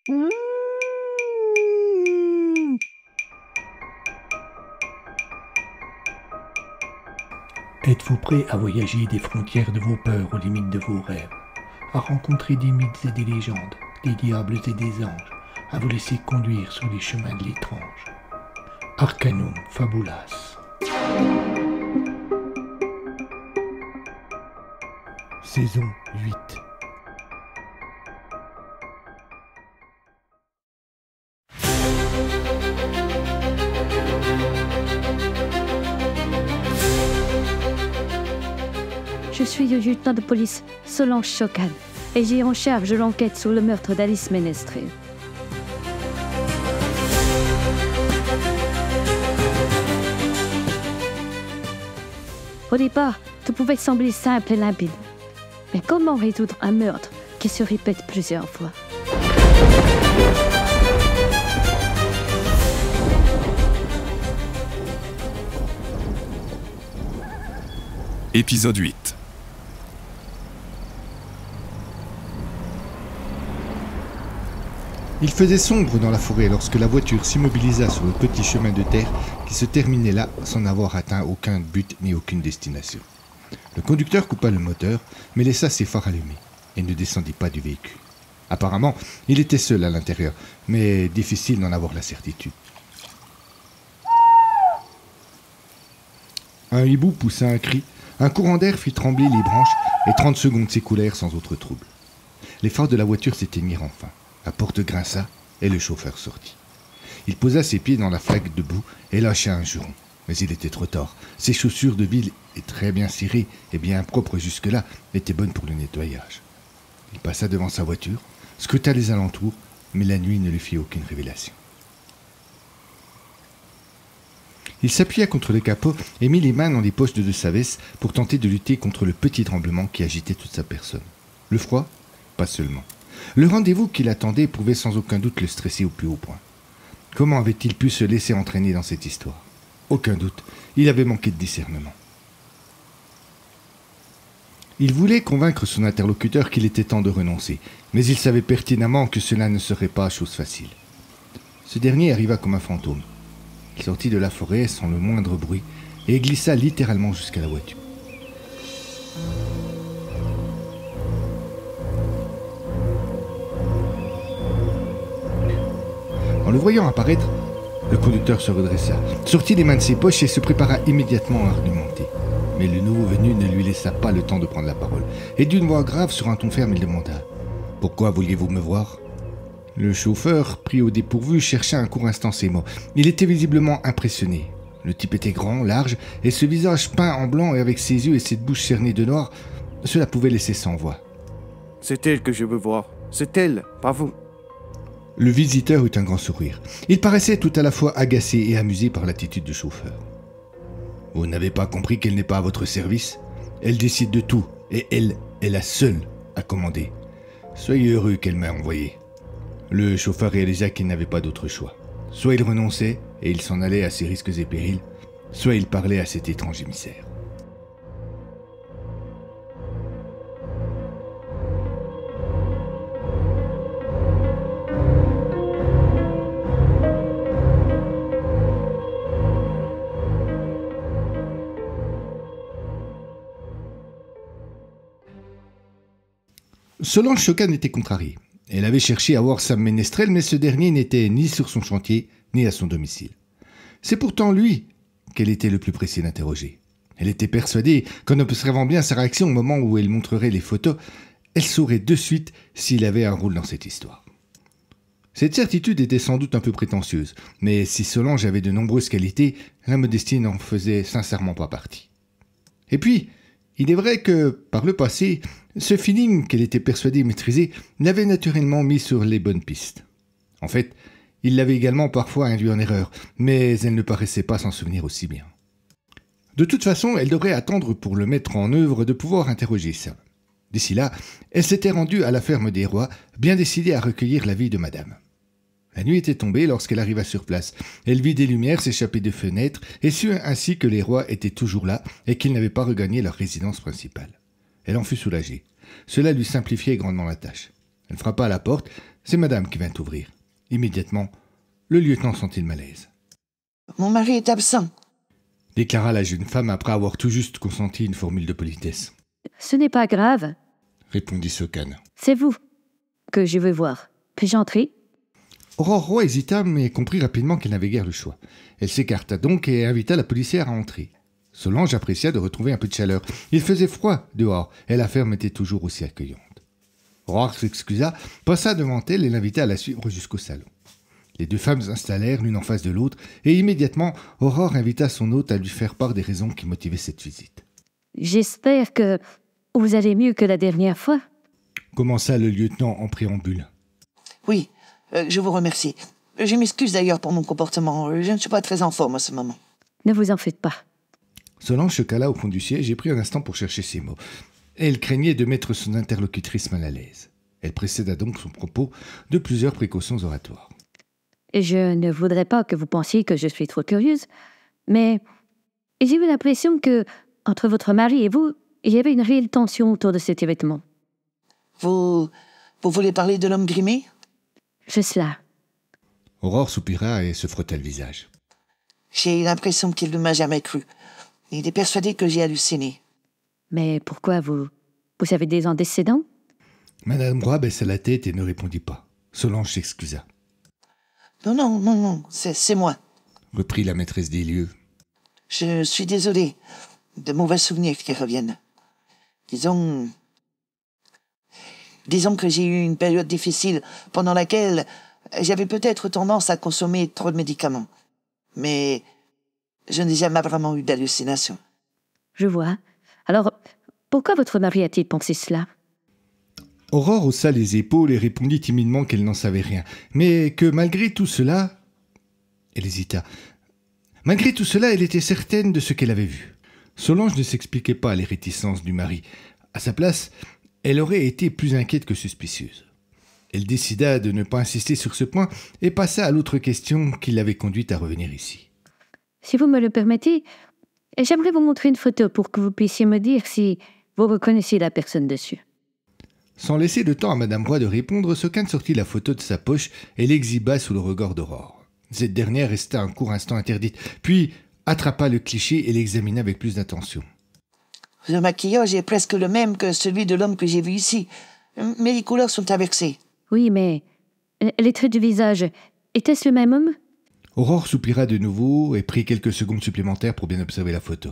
Mmh. Êtes-vous prêt à voyager des frontières de vos peurs aux limites de vos rêves, à rencontrer des mythes et des légendes, des diables et des anges, à vous laisser conduire sur les chemins de l'étrange? Arcanum Fabulas. Saison 8. Je suis le lieutenant de police Solange Chocan et j'ai en charge l'enquête sur le meurtre d'Alice Ménestrel. Au départ, tout pouvait sembler simple et limpide. Mais comment résoudre un meurtre qui se répète plusieurs fois? Épisode 8. Il faisait sombre dans la forêt lorsque la voiture s'immobilisa sur le petit chemin de terre qui se terminait là sans avoir atteint aucun but ni aucune destination. Le conducteur coupa le moteur, mais laissa ses phares allumés et ne descendit pas du véhicule. Apparemment, il était seul à l'intérieur, mais difficile d'en avoir la certitude. Un hibou poussa un cri, un courant d'air fit trembler les branches et 30 secondes s'écoulèrent sans autre trouble. Les phares de la voiture s'éteignirent enfin. La porte grinça et le chauffeur sortit. Il posa ses pieds dans la flaque de boue et lâcha un juron. Mais il était trop tard. Ses chaussures de ville, très bien cirées et bien propres jusque-là, étaient bonnes pour le nettoyage. Il passa devant sa voiture, scruta les alentours, mais la nuit ne lui fit aucune révélation. Il s'appuya contre le capot et mit les mains dans les poches de sa veste pour tenter de lutter contre le petit tremblement qui agitait toute sa personne. Le froid? Pas seulement. Le rendez-vous qui l'attendait pouvait sans aucun doute le stresser au plus haut point. Comment avait-il pu se laisser entraîner dans cette histoire? Aucun doute, il avait manqué de discernement. Il voulait convaincre son interlocuteur qu'il était temps de renoncer, mais il savait pertinemment que cela ne serait pas chose facile. Ce dernier arriva comme un fantôme. Il sortit de la forêt sans le moindre bruit et glissa littéralement jusqu'à la voiture. En le voyant apparaître, le conducteur se redressa, sortit les mains de ses poches et se prépara immédiatement à argumenter. Mais le nouveau venu ne lui laissa pas le temps de prendre la parole, et d'une voix grave sur un ton ferme, il demanda « Pourquoi vouliez-vous me voir ?» Le chauffeur, pris au dépourvu, chercha un court instant ses mots. Il était visiblement impressionné. Le type était grand, large, et ce visage peint en blanc et avec ses yeux et cette bouche cernée de noir, cela pouvait laisser sans voix. « C'est elle que je veux voir. C'est elle, pas vous. » Le visiteur eut un grand sourire. Il paraissait tout à la fois agacé et amusé par l'attitude du chauffeur. « Vous n'avez pas compris qu'elle n'est pas à votre service? Elle décide de tout, et elle est la seule à commander. Soyez heureux qu'elle m'ait envoyé. » Le chauffeur réalisa qu'il n'avait pas d'autre choix. Soit il renonçait, et il s'en allait à ses risques et périls, soit il parlait à cet étrange émissaire. Solange Chocan était contrariée. Elle avait cherché à voir Sam Ménestrel, mais ce dernier n'était ni sur son chantier, ni à son domicile. C'est pourtant lui qu'elle était le plus pressé d'interroger. Elle était persuadée qu'en observant bien sa réaction au moment où elle montrerait les photos, elle saurait de suite s'il avait un rôle dans cette histoire. Cette certitude était sans doute un peu prétentieuse, mais si Solange avait de nombreuses qualités, la modestie n'en faisait sincèrement pas partie. Et puis, il est vrai que, par le passé, ce feeling qu'elle était persuadée maîtriser l'avait naturellement mis sur les bonnes pistes. En fait, il l'avait également parfois induit en erreur, mais elle ne paraissait pas s'en souvenir aussi bien. De toute façon, elle devrait attendre pour le mettre en œuvre de pouvoir interroger Sam. D'ici là, elle s'était rendue à la ferme des Rois, bien décidée à recueillir l'avis de madame. La nuit était tombée lorsqu'elle arriva sur place. Elle vit des lumières s'échapper des fenêtres et sut ainsi que les Rois étaient toujours là et qu'ils n'avaient pas regagné leur résidence principale. Elle en fut soulagée. Cela lui simplifiait grandement la tâche. Elle frappa à la porte, C'est madame qui vint ouvrir. Immédiatement, le lieutenant sentit le malaise. Mon mari est absent. Déclara la jeune femme après avoir tout juste consenti une formule de politesse. Ce n'est pas grave. Répondit Socan. C'est vous que je veux voir. Puis-je entrer? Aurore Roy hésita, mais comprit rapidement qu'elle n'avait guère le choix. Elle s'écarta donc et invita la policière à entrer. Solange apprécia de retrouver un peu de chaleur. Il faisait froid dehors, et la ferme était toujours aussi accueillante. Aurore s'excusa, passa devant elle et l'invita à la suivre jusqu'au salon. Les deux femmes s'installèrent l'une en face de l'autre, et immédiatement, Aurore invita son hôte à lui faire part des raisons qui motivaient cette visite. J'espère que vous allez mieux que la dernière fois. Commença le lieutenant en préambule. Oui, je vous remercie. Je m'excuse d'ailleurs pour mon comportement. Je ne suis pas très en forme en ce moment. Ne vous en faites pas. Solange se cala au fond du siège et prit un instant pour chercher ses mots. Elle craignait de mettre son interlocutrice mal à l'aise. Elle précéda donc son propos de plusieurs précautions oratoires. Je ne voudrais pas que vous pensiez que je suis trop curieuse, mais j'ai eu l'impression que, entre votre mari et vous, il y avait une réelle tension autour de cet événement. Vous voulez parler de l'homme grimé? Juste là. Aurore soupira et se frotta le visage. J'ai l'impression qu'il ne m'a jamais cru. Il est persuadé que j'ai halluciné. Mais pourquoi vous avez des antécédents? Madame Roy baissa la tête et ne répondit pas. Solange s'excusa. Non, c'est moi. Reprit la maîtresse des lieux. Je suis désolé. De mauvais souvenirs qui reviennent. Disons que j'ai eu une période difficile pendant laquelle j'avais peut-être tendance à consommer trop de médicaments. Mais je n'ai jamais vraiment eu d'hallucination. Je vois. Alors, pourquoi votre mari a-t-il pensé cela? Aurore haussa les épaules et répondit timidement qu'elle n'en savait rien, mais que malgré tout cela... Elle hésita. Malgré tout cela, elle était certaine de ce qu'elle avait vu. Solange ne s'expliquait pas les réticences du mari. À sa place, elle aurait été plus inquiète que suspicieuse. Elle décida de ne pas insister sur ce point et passa à l'autre question qui l'avait conduite à revenir ici. Si vous me le permettez, j'aimerais vous montrer une photo pour que vous puissiez me dire si vous reconnaissez la personne dessus. Sans laisser le temps à Madame Roy de répondre, Socan sortit la photo de sa poche et l'exhiba sous le regard d'Aurore. Cette dernière resta un court instant interdite, puis attrapa le cliché et l'examina avec plus d'attention. Le maquillage est presque le même que celui de l'homme que j'ai vu ici, mais les couleurs sont inversées. Oui, mais les traits du visage, était-ce le même homme? Aurore soupira de nouveau et prit quelques secondes supplémentaires pour bien observer la photo.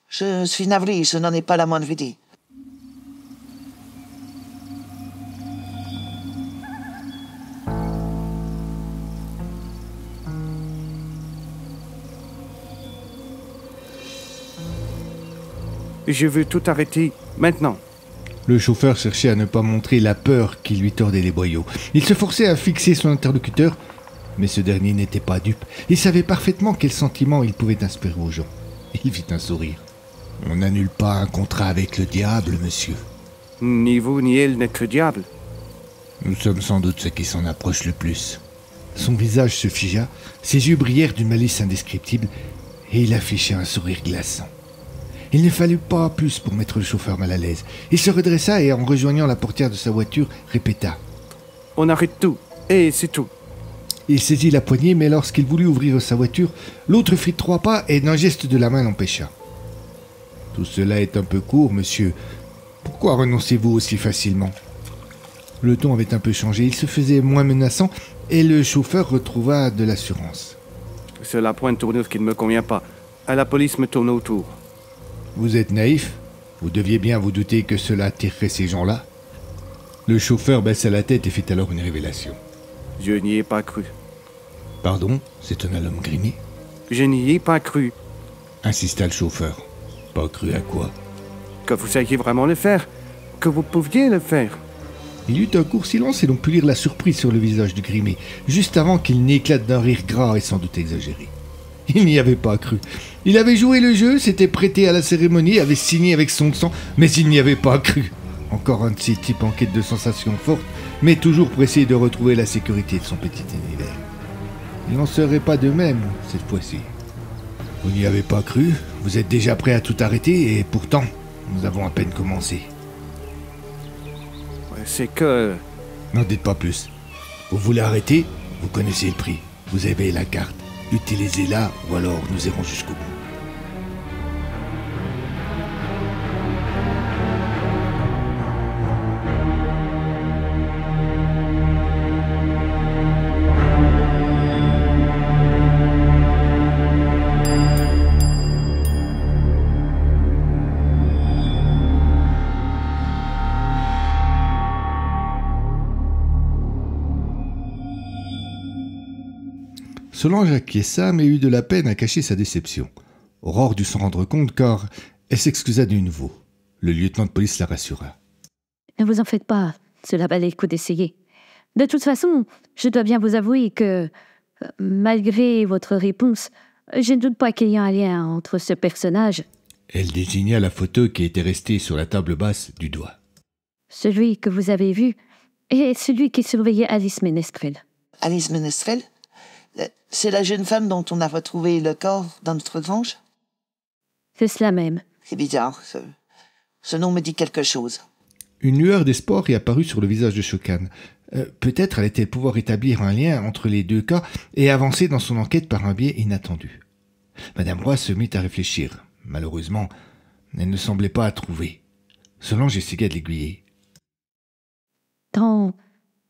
Je suis navré, je n'en ai pas la moindre idée. Je veux tout arrêter maintenant. Le chauffeur cherchait à ne pas montrer la peur qui lui tordait les boyaux. Il se forçait à fixer son interlocuteur, mais ce dernier n'était pas dupe. Il savait parfaitement quel sentiment il pouvait inspirer aux gens. Il fit un sourire. « On n'annule pas un contrat avec le diable, monsieur. Ni vous ni elle n'êtes le diable. Nous sommes sans doute ceux qui s'en approchent le plus. » Son visage se figea, ses yeux brillèrent d'une malice indescriptible, et il affichait un sourire glaçant. Il ne fallut pas plus pour mettre le chauffeur mal à l'aise. Il se redressa et, en rejoignant la portière de sa voiture, répéta. « On arrête tout, et c'est tout. » Il saisit la poignée, mais lorsqu'il voulut ouvrir sa voiture, l'autre fit 3 pas et d'un geste de la main l'empêcha. « Tout cela est un peu court, monsieur. Pourquoi renoncez-vous aussi facilement ?» Le ton avait un peu changé, il se faisait moins menaçant et le chauffeur retrouva de l'assurance. « C'est la pointe tourneuse qui ne me convient pas. À la police me tourne autour. » Vous êtes naïf? Vous deviez bien vous douter que cela attirerait ces gens-là. Le chauffeur baissa la tête et fit alors une révélation. Je n'y ai pas cru. Pardon, c'est un homme grimé? Je n'y ai pas cru. Insista le chauffeur. Pas cru à quoi? Que vous sachiez vraiment le faire. Que vous pouviez le faire. Il y eut un court silence et l'on put lire la surprise sur le visage du grimé, juste avant qu'il n'éclate d'un rire gras et sans doute exagéré. Il n'y avait pas cru. Il avait joué le jeu, s'était prêté à la cérémonie, avait signé avec son sang, mais il n'y avait pas cru. Encore un de ces types en quête de sensations fortes, mais toujours pressé de retrouver la sécurité de son petit univers. Il n'en serait pas de même, cette fois-ci. Vous n'y avez pas cru, vous êtes déjà prêt à tout arrêter, et pourtant, nous avons à peine commencé. C'est que... N'en dites pas plus. Vous voulez arrêter? Vous connaissez le prix. Vous avez la carte. Utilisez-la ou alors nous irons jusqu'au bout. Solange acquiesça, mais eut de la peine à cacher sa déception. Aurore dut s'en rendre compte car elle s'excusa de nouveau. Le lieutenant de police la rassura. Ne vous en faites pas, cela valait le coup d'essayer. De toute façon, je dois bien vous avouer que, malgré votre réponse, je ne doute pas qu'il y ait un lien entre ce personnage, Elle désigna la photo qui était restée sur la table basse du doigt. celui que vous avez vu, et celui qui surveillait Alice Ménestrel. Alice Ménestrel? C'est la jeune femme dont on a retrouvé le corps dans notre grange? C'est cela même. C'est bizarre, ce nom me dit quelque chose. Une lueur d'espoir y apparut sur le visage de Chocan. Peut-être allait-elle pouvoir établir un lien entre les deux cas et avancer dans son enquête par un biais inattendu. Madame Roy se mit à réfléchir. Malheureusement, elle ne semblait pas à trouver. Solange essaya de l'aiguiller. Dans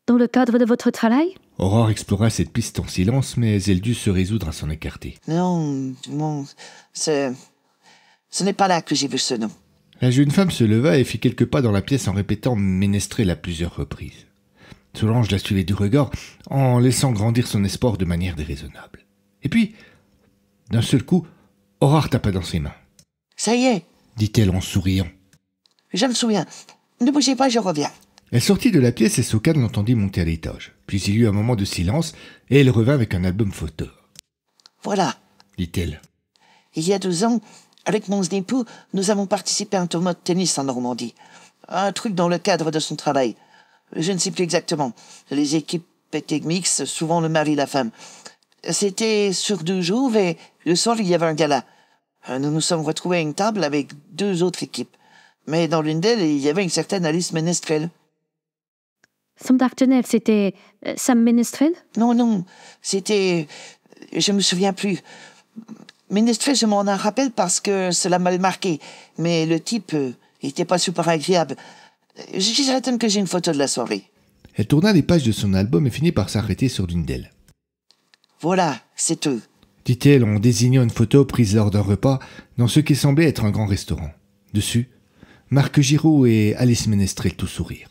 le cadre de votre travail? Aurore explora cette piste en silence, mais elle dut se résoudre à s'en écarter. Non, ce n'est pas là que j'ai vu ce nom. La jeune femme se leva et fit quelques pas dans la pièce en répétant Ménestrel à plusieurs reprises. Solange la suivait du regard en laissant grandir son espoir de manière déraisonnable. Et puis, d'un seul coup, Aurore tapa dans ses mains. « Ça y est, Dit-elle en souriant. je me souviens. Ne bougez pas, je reviens. » Elle sortit de la pièce et Socan l'entendit monter à l'étage. Puis il y eut un moment de silence et elle revint avec un album photo. « Voilà. Dit-elle. Il y a 2 ans, avec mon époux, nous avons participé à un tournoi de tennis en Normandie. Un truc dans le cadre de son travail. Je ne sais plus exactement. Les équipes étaient mixtes, souvent le mari et la femme. C'était sur 2 jours et le soir, il y avait un gala. Nous nous sommes retrouvés à une table avec 2 autres équipes. Mais dans l'une d'elles, il y avait une certaine Alice Ménestrel. Son partenaire, c'était Sam Ménestrel? Non, c'était... Je me souviens plus. Ménestrel, je m'en rappelle parce que cela m'a marqué. Mais le type était pas super agréable. Je suis certaine que j'ai une photo de la soirée. Elle tourna les pages de son album et finit par s'arrêter sur l'une d'elles. Voilà, c'est eux. Dit-elle en désignant une photo prise lors d'un repas dans ce qui semblait être un grand restaurant. Dessus, Marc Giraud et Alice Ménestrel tout sourire.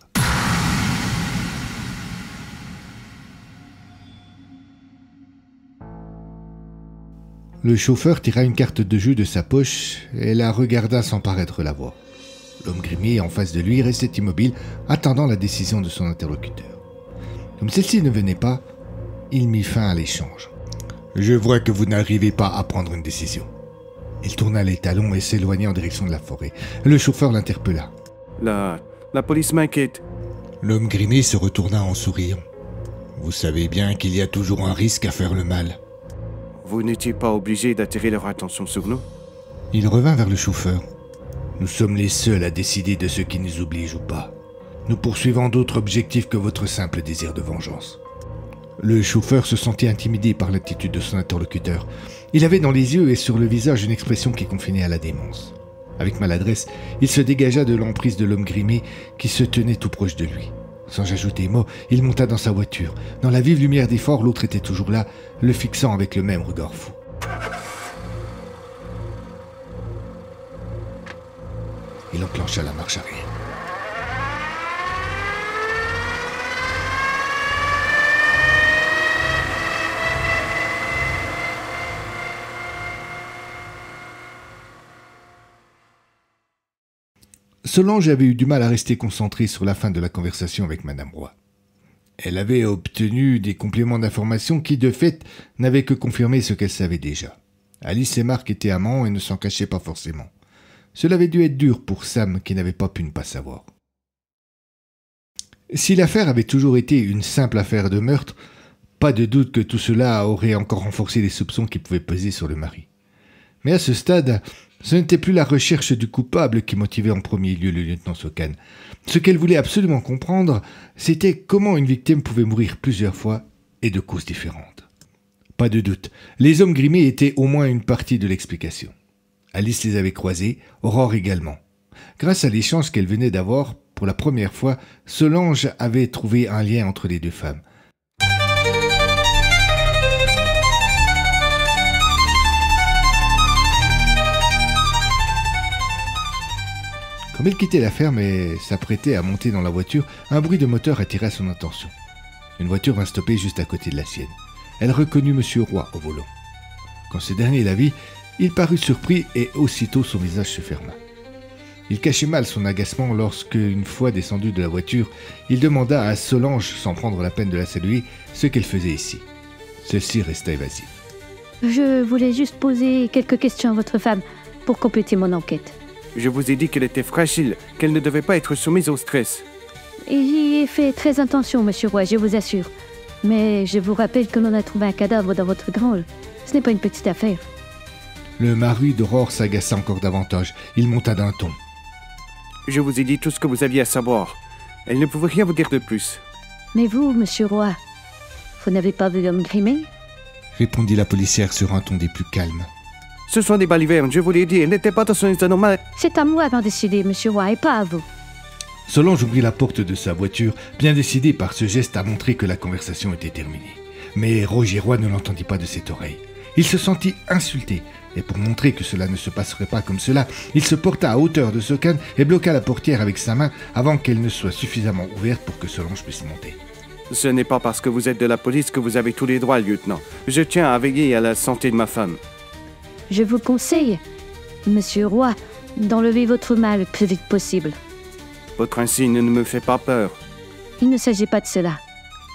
Le chauffeur tira une carte de jeu de sa poche et la regarda sans paraître la voir. L'homme grimé en face de lui restait immobile, attendant la décision de son interlocuteur. Comme celle-ci ne venait pas, il mit fin à l'échange. « Je vois que vous n'arrivez pas à prendre une décision. » Il tourna les talons et s'éloigna en direction de la forêt. Le chauffeur l'interpella. La police m'inquiète. L'homme grimé se retourna en souriant. « Vous savez bien qu'il y a toujours un risque à faire le mal. » Vous n'étiez pas obligé d'attirer leur attention sur nous? Il revint vers le chauffeur. « Nous sommes les seuls à décider de ce qui nous oblige ou pas. Nous poursuivons d'autres objectifs que votre simple désir de vengeance. » Le chauffeur se sentit intimidé par l'attitude de son interlocuteur. Il avait dans les yeux et sur le visage une expression qui confinait à la démence. Avec maladresse, il se dégagea de l'emprise de l'homme grimé qui se tenait tout proche de lui. Sans ajouter mot, il monta dans sa voiture. Dans la vive lumière des phares, l'autre était toujours là, le fixant avec le même regard fou. Il enclencha la marche arrière. Solange avait eu du mal à rester concentrée sur la fin de la conversation avec Madame Roy. Elle avait obtenu des compléments d'information qui, de fait, n'avaient que confirmé ce qu'elle savait déjà. Alice et Marc étaient amants et ne s'en cachaient pas forcément. Cela avait dû être dur pour Sam qui n'avait pas pu ne pas savoir. Si l'affaire avait toujours été une simple affaire de meurtre, pas de doute que tout cela aurait encore renforcé les soupçons qui pouvaient peser sur le mari. Mais à ce stade, Ce n'était plus la recherche du coupable qui motivait en premier lieu le lieutenant Sokan. Ce qu'elle voulait absolument comprendre, c'était comment une victime pouvait mourir plusieurs fois et de causes différentes. Pas de doute, les hommes grimés étaient au moins une partie de l'explication. Alice les avait croisés, Aurore également. Grâce à l'échange qu'elle venait d'avoir, pour la première fois, Solange avait trouvé un lien entre les deux femmes. Comme elle quittait la ferme et s'apprêtait à monter dans la voiture, un bruit de moteur attira son attention. Une voiture vint stopper juste à côté de la sienne. Elle reconnut M. Roy au volant. Quand ce dernier la vit, il parut surpris et aussitôt son visage se ferma. Il cachait mal son agacement lorsque, une fois descendu de la voiture, il demanda à Solange, sans prendre la peine de la saluer, ce qu'elle faisait ici. Celle-ci resta évasive. Je voulais juste poser quelques questions à votre femme pour compléter mon enquête. Je vous ai dit qu'elle était fragile, qu'elle ne devait pas être soumise au stress. Et j'y ai fait très attention, monsieur Roy, je vous assure. Mais je vous rappelle que l'on a trouvé un cadavre dans votre grange. Ce n'est pas une petite affaire. Le mari d'Aurore s'agaça encore davantage. Il monta d'un ton. Je vous ai dit tout ce que vous aviez à savoir. Elle ne pouvait rien vous dire de plus. Mais vous, monsieur Roy, vous n'avez pas vu l'homme grimé? Répondit la policière sur un ton des plus calmes. Ce sont des balivernes, je vous l'ai dit, elle n'était pas dans son état normal. C'est à moi d'en décider, monsieur Roy, et pas à vous. Solange ouvrit la porte de sa voiture, bien décidée par ce geste à montrer que la conversation était terminée. Mais Roger Roy ne l'entendit pas de cette oreille. Il se sentit insulté, et pour montrer que cela ne se passerait pas comme cela, il se porta à hauteur de Sokan et bloqua la portière avec sa main avant qu'elle ne soit suffisamment ouverte pour que Solange puisse monter. Ce n'est pas parce que vous êtes de la police que vous avez tous les droits, lieutenant. Je tiens à veiller à la santé de ma femme. Je vous conseille, monsieur Roy, d'enlever votre main le plus vite possible. Votre insigne ne me fait pas peur. Il ne s'agit pas de cela.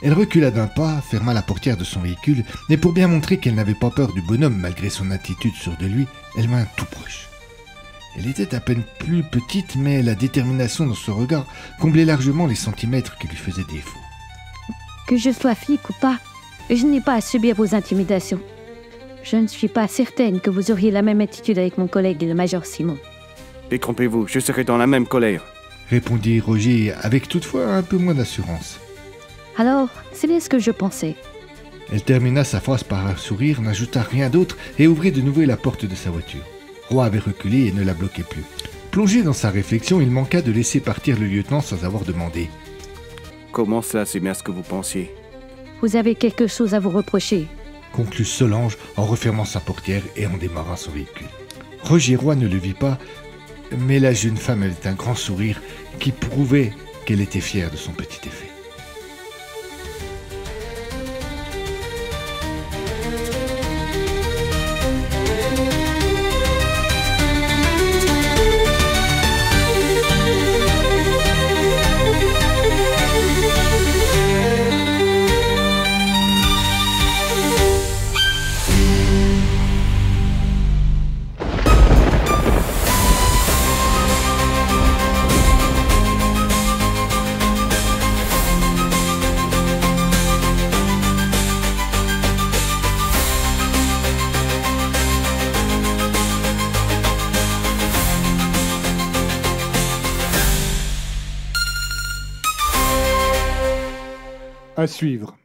Elle recula d'un pas, ferma la portière de son véhicule, et pour bien montrer qu'elle n'avait pas peur du bonhomme malgré son attitude sûre de lui, elle vint tout proche. Elle était à peine plus petite, mais la détermination dans son regard comblait largement les centimètres qui lui faisaient défaut. Que je sois flic ou pas, je n'ai pas à subir vos intimidations. Je ne suis pas certaine que vous auriez la même attitude avec mon collègue, le major Simon. Détrompez-vous, je serai dans la même colère. Répondit Roger avec toutefois un peu moins d'assurance. Alors, c'est bien ce que je pensais. Elle termina sa phrase par un sourire, n'ajouta rien d'autre et ouvrit de nouveau la porte de sa voiture. Roy avait reculé et ne la bloquait plus. Plongé dans sa réflexion, il manqua de laisser partir le lieutenant sans avoir demandé. Comment cela, c'est bien ce que vous pensiez? Vous avez quelque chose à vous reprocher. Conclut Solange en refermant sa portière et en démarrant son véhicule. Roger Roy ne le vit pas, mais la jeune femme avait un grand sourire qui prouvait qu'elle était fière de son petit effet. À suivre.